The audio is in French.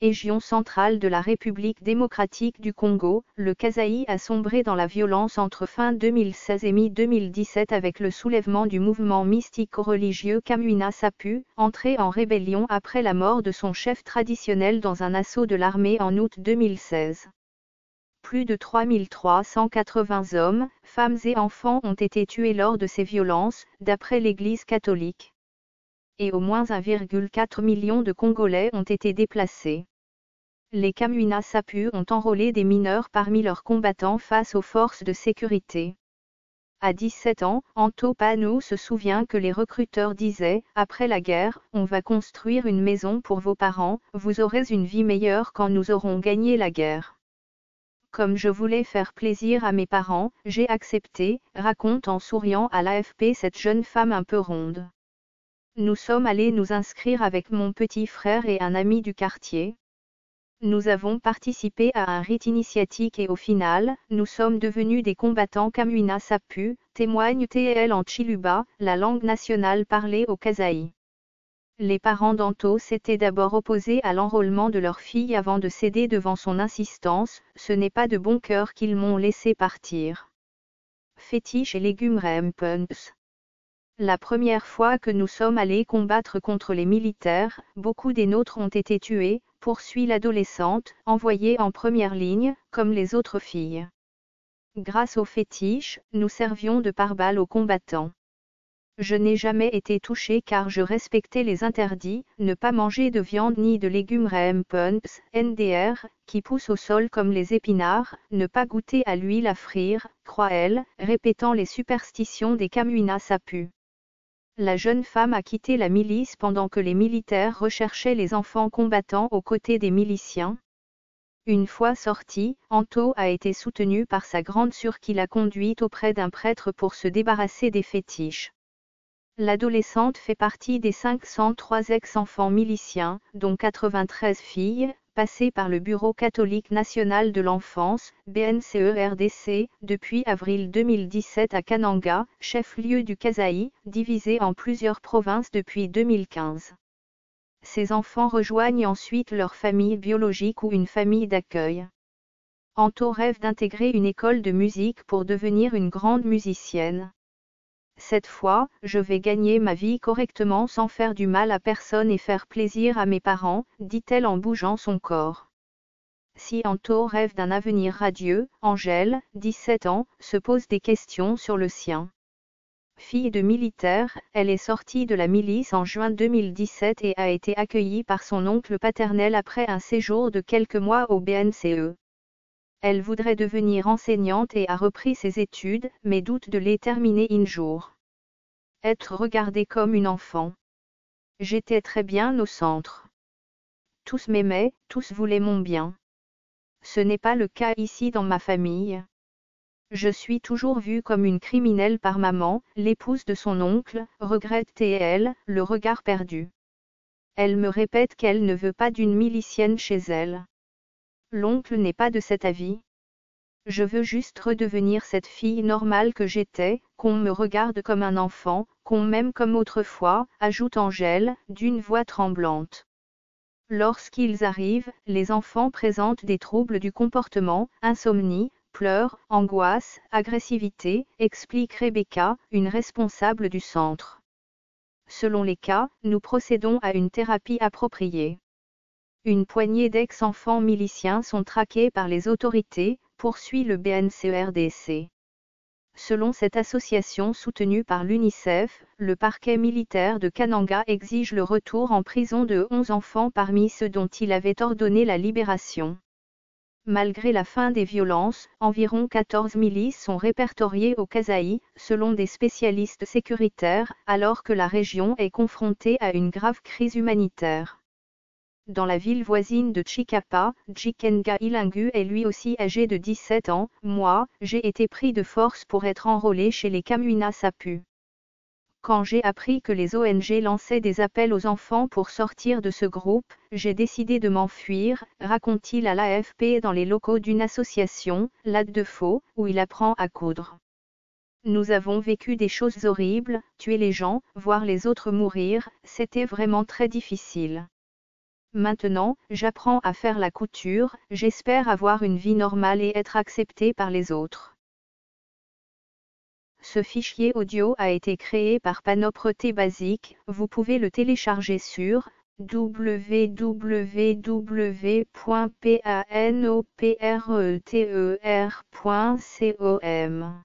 Région centrale de la République démocratique du Congo, le Kasaï a sombré dans la violence entre fin 2016 et mi-2017 avec le soulèvement du mouvement mystico-religieux Kamwina Sapu, entré en rébellion après la mort de son chef traditionnel dans un assaut de l'armée en août 2016. Plus de 3380 hommes, femmes et enfants ont été tués lors de ces violences, d'après l'Église catholique. Et au moins 1,4 million de Congolais ont été déplacés. Les Kamwina Sapu ont enrôlé des mineurs parmi leurs combattants face aux forces de sécurité. À 17 ans, Anto Panou se souvient que les recruteurs disaient « Après la guerre, on va construire une maison pour vos parents, vous aurez une vie meilleure quand nous aurons gagné la guerre. » Comme je voulais faire plaisir à mes parents, j'ai accepté, raconte en souriant à l'AFP cette jeune femme un peu ronde. Nous sommes allés nous inscrire avec mon petit frère et un ami du quartier. Nous avons participé à un rite initiatique et au final, nous sommes devenus des combattants Kamwina Sapu, témoigne TL en Chiluba, la langue nationale parlée au Kasaï. Les parents d'Anto s'étaient d'abord opposés à l'enrôlement de leur fille avant de céder devant son insistance, ce n'est pas de bon cœur qu'ils m'ont laissé partir. Fétiche et légumes Rempunks. La première fois que nous sommes allés combattre contre les militaires, beaucoup des nôtres ont été tués, poursuit l'adolescente, envoyée en première ligne, comme les autres filles. Grâce aux fétiches, nous servions de pare-balles aux combattants. Je n'ai jamais été touchée car je respectais les interdits, ne pas manger de viande ni de légumes Rempunks, NDR, qui poussent au sol comme les épinards, ne pas goûter à l'huile à frire, croit-elle, répétant les superstitions des Kamwina Sapu. La jeune femme a quitté la milice pendant que les militaires recherchaient les enfants combattants aux côtés des miliciens. Une fois sortie, Anto a été soutenue par sa grande sœur qui l'a conduite auprès d'un prêtre pour se débarrasser des fétiches. L'adolescente fait partie des 503 ex-enfants miliciens, dont 93 filles, passés par le Bureau catholique national de l'enfance, BNCE-RDC, depuis avril 2017 à Kananga, chef-lieu du Kasaï, divisé en plusieurs provinces depuis 2015. Ces enfants rejoignent ensuite leur famille biologique ou une famille d'accueil. Anto rêve d'intégrer une école de musique pour devenir une grande musicienne. Cette fois, je vais gagner ma vie correctement sans faire du mal à personne et faire plaisir à mes parents, dit-elle en bougeant son corps. Si Anto rêve d'un avenir radieux, Angèle, 17 ans, se pose des questions sur le sien. Fille de militaire, elle est sortie de la milice en juin 2017 et a été accueillie par son oncle paternel après un séjour de quelques mois au BNCE. Elle voudrait devenir enseignante et a repris ses études, mais doute de les terminer un jour. Être regardée comme une enfant. J'étais très bien au centre. Tous m'aimaient, tous voulaient mon bien. Ce n'est pas le cas ici dans ma famille. Je suis toujours vue comme une criminelle par maman, l'épouse de son oncle, regrette-t-elle, le regard perdu. Elle me répète qu'elle ne veut pas d'une milicienne chez elle. L'oncle n'est pas de cet avis. Je veux juste redevenir cette fille normale que j'étais, qu'on me regarde comme un enfant, qu'on m'aime comme autrefois, ajoute Angèle, d'une voix tremblante. Lorsqu'ils arrivent, les enfants présentent des troubles du comportement, insomnie, pleurs, angoisse, agressivité, explique Rebecca, une responsable du centre. Selon les cas, nous procédons à une thérapie appropriée. Une poignée d'ex-enfants miliciens sont traqués par les autorités, poursuit le BNCE-RDC. Selon cette association soutenue par l'UNICEF, le parquet militaire de Kananga exige le retour en prison de 11 enfants parmi ceux dont il avait ordonné la libération. Malgré la fin des violences, environ 14 milices sont répertoriées au Kasaï, selon des spécialistes sécuritaires, alors que la région est confrontée à une grave crise humanitaire. Dans la ville voisine de Chikapa, Jikenga Ilingu est lui aussi âgé de 17 ans. Moi, j'ai été pris de force pour être enrôlé chez les Kamwina Sapu. Quand j'ai appris que les ONG lançaient des appels aux enfants pour sortir de ce groupe, j'ai décidé de m'enfuir, raconte-t-il à l'AFP dans les locaux d'une association, l'ADEFO, où il apprend à coudre. Nous avons vécu des choses horribles, tuer les gens, voir les autres mourir, c'était vraiment très difficile. Maintenant, j'apprends à faire la couture, j'espère avoir une vie normale et être accepté par les autres. Ce fichier audio a été créé par Panopretez Basic, vous pouvez le télécharger sur www.panoprether.com.